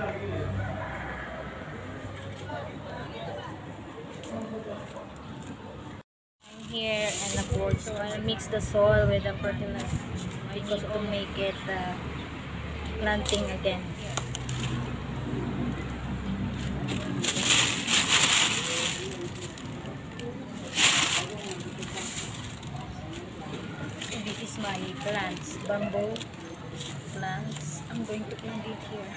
I'm here and of course I'll mix the soil with the fertilizer because to make it planting again. This is my plants, bamboo plants. I'm going to plant it here.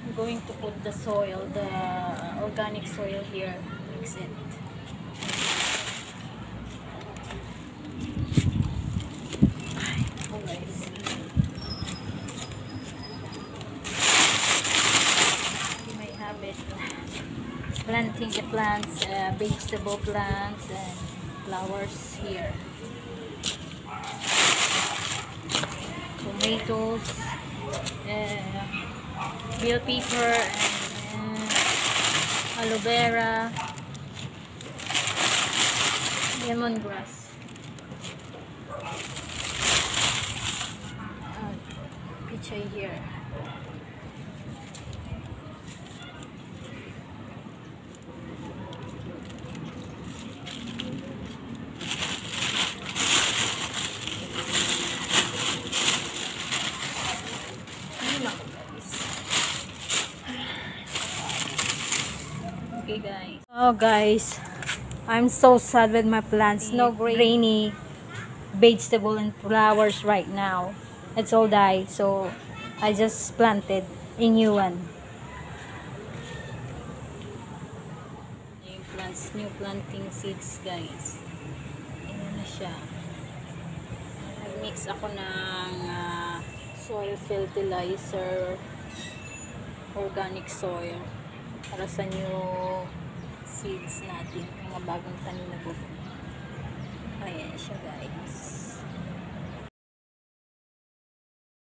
I'm going to put the soil, the organic soil here, mix it. Planting the plants, vegetable plants and flowers here. Tomatoes, bell pepper, and aloe vera, lemongrass. Pichay here. Okay guys. Oh guys, I'm so sad with my plants. No rainy vegetable and flowers right now. It's all died. So I just planted a new one. New plants, new planting seeds guys. Ayan na siya. Nag-mix ako ng soil fertilizer, organic soil para sa new seeds natin, mga bagong tanim na buko. Ayan siya guys.